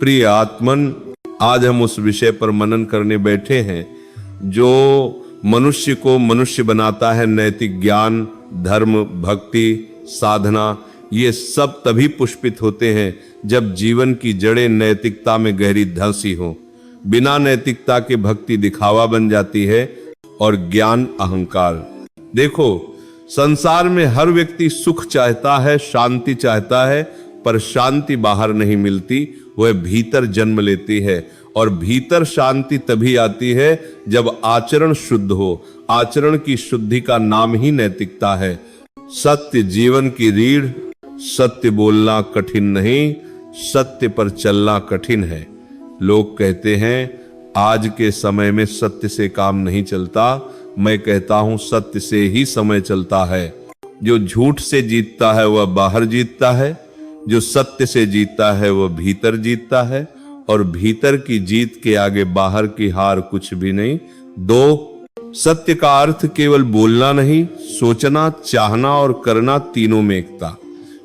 प्रिय आत्मन, आज हम उस विषय पर मनन करने बैठे हैं जो मनुष्य को मनुष्य बनाता है। नैतिक ज्ञान, धर्म, भक्ति, साधना, ये सब तभी पुष्पित होते हैं जब जीवन की जड़ें नैतिकता में गहरी धंसी हो। बिना नैतिकता के भक्ति दिखावा बन जाती है और ज्ञान अहंकार। देखो, संसार में हर व्यक्ति सुख चाहता है, शांति चाहता है, पर शांति बाहर नहीं मिलती, वह भीतर जन्म लेती है। और भीतर शांति तभी आती है जब आचरण शुद्ध हो। आचरण की शुद्धि का नाम ही नैतिकता है। सत्य जीवन की रीढ़, सत्य बोलना कठिन नहीं, सत्य पर चलना कठिन है। लोग कहते हैं आज के समय में सत्य से काम नहीं चलता। मैं कहता हूं सत्य से ही समय चलता है। जो झूठ से जीतता है वह बाहर जीतता है, जो सत्य से जीतता है वह भीतर जीतता है, और भीतर की जीत के आगे बाहर की हार कुछ भी नहीं। 2, सत्य का अर्थ केवल बोलना नहीं, सोचना, चाहना और करना, तीनों में एकता।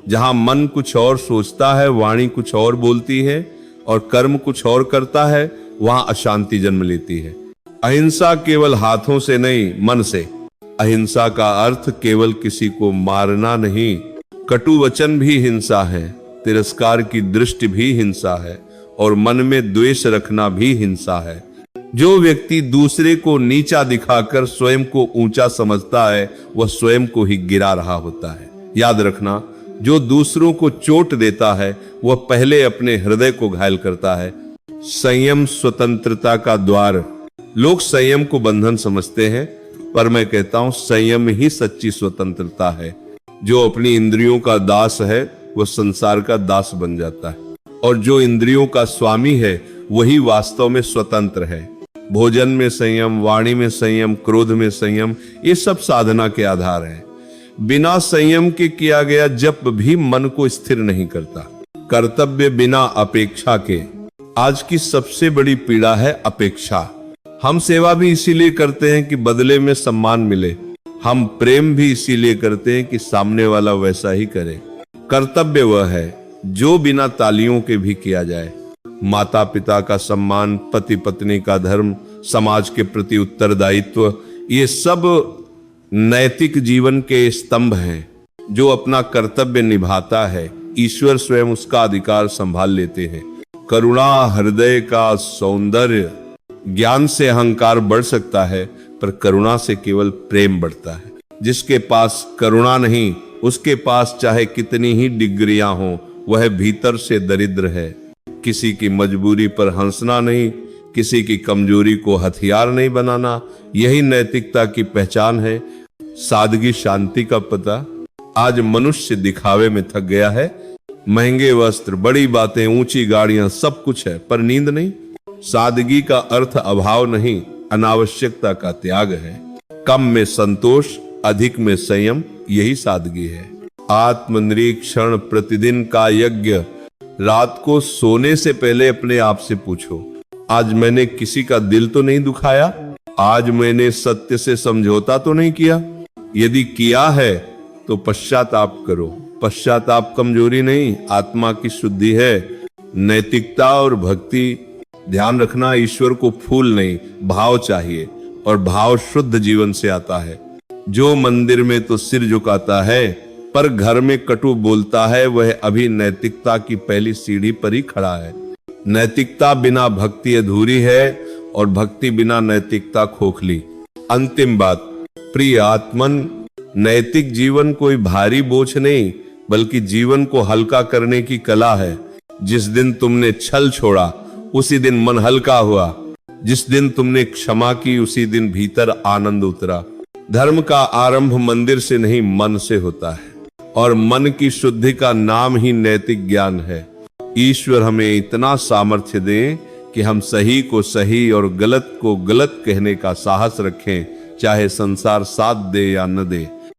जहां मन कुछ और सोचता है, वाणी कुछ और बोलती है और कर्म कुछ और करता है, वहां अशांति जन्म लेती है। अहिंसा केवल हाथों से नहीं, मन से। अहिंसा का अर्थ केवल किसी को मारना नहीं, कटु वचन भी हिंसा है, तिरस्कार की दृष्टि भी हिंसा है, और मन में द्वेष रखना भी हिंसा है। जो व्यक्ति दूसरे को नीचा दिखाकर स्वयं को ऊंचा समझता है, वह स्वयं को ही गिरा रहा होता है। याद रखना, जो दूसरों को चोट देता है वह पहले अपने हृदय को घायल करता है। संयम स्वतंत्रता का द्वार। लोग संयम को बंधन समझते हैं, पर मैं कहता हूं संयम ही सच्ची स्वतंत्रता है। जो अपनी इंद्रियों का दास है वह संसार का दास बन जाता है, और जो इंद्रियों का स्वामी है वही वास्तव में स्वतंत्र है। भोजन में संयम, वाणी में संयम, क्रोध में संयम, ये सब साधना के आधार हैं। बिना संयम के किया गया जप भी मन को स्थिर नहीं करता। कर्तव्य बिना अपेक्षा के। आज की सबसे बड़ी पीड़ा है अपेक्षा। हम सेवा भी इसीलिए करते हैं कि बदले में सम्मान मिले। हम प्रेम भी इसीलिए करते हैं कि सामने वाला वैसा ही करे। कर्तव्य वह है जो बिना तालियों के भी किया जाए। माता पिता का सम्मान, पति पत्नी का धर्म, समाज के प्रति उत्तरदायित्व, ये सब नैतिक जीवन के स्तंभ हैं। जो अपना कर्तव्य निभाता है, ईश्वर स्वयं उसका अधिकार संभाल लेते हैं। करुणा हृदय का सौंदर्य। ज्ञान से अहंकार बढ़ सकता है, पर करुणा से केवल प्रेम बढ़ता है। जिसके पास करुणा नहीं, उसके पास चाहे कितनी ही डिग्रियां हों, वह भीतर से दरिद्र है। किसी की मजबूरी पर हंसना नहीं, किसी की कमजोरी को हथियार नहीं बनाना, यही नैतिकता की पहचान है। सादगी शांति का पता। आज मनुष्य दिखावे में थक गया है। महंगे वस्त्र, बड़ी बातें, ऊंची गाड़ियां, सब कुछ है, पर नींद नहीं। सादगी का अर्थ अभाव नहीं, अनावश्यकता का त्याग है। कम में संतोष, अधिक में संयम, यही सादगी है। आत्मनिरीक्षण प्रतिदिन का यज्ञ। रात को सोने से पहले अपने आप से पूछो, आज मैंने किसी का दिल तो नहीं दुखाया? आज मैंने सत्य से समझौता तो नहीं किया? यदि किया है तो पश्चाताप करो। पश्चाताप कमजोरी नहीं, आत्मा की शुद्धि है। नैतिकता और भक्ति, ध्यान रखना, ईश्वर को फूल नहीं भाव चाहिए, और भाव शुद्ध जीवन से आता है। जो मंदिर में तो सिर झुकाता है पर घर में कटु बोलता है, वह अभी नैतिकता की पहली सीढ़ी पर ही खड़ा है। नैतिकता बिना भक्ति अधूरी है, और भक्ति बिना नैतिकता खोखली। अंतिम बात, प्रिय आत्मन, नैतिक जीवन कोई भारी बोझ नहीं, बल्कि जीवन को हल्का करने की कला है। जिस दिन तुमने छल छोड़ा, उसी दिन मन हल्का हुआ। जिस दिन तुमने क्षमा की, उसी दिन भीतर आनंद उतरा। धर्म का आरंभ मंदिर से नहीं, मन से होता है, और मन की शुद्धि का नाम ही नैतिक ज्ञान है। ईश्वर हमें इतना सामर्थ्य दे कि हम सही को सही और गलत को गलत कहने का साहस रखें, चाहे संसार साथ दे या न दे।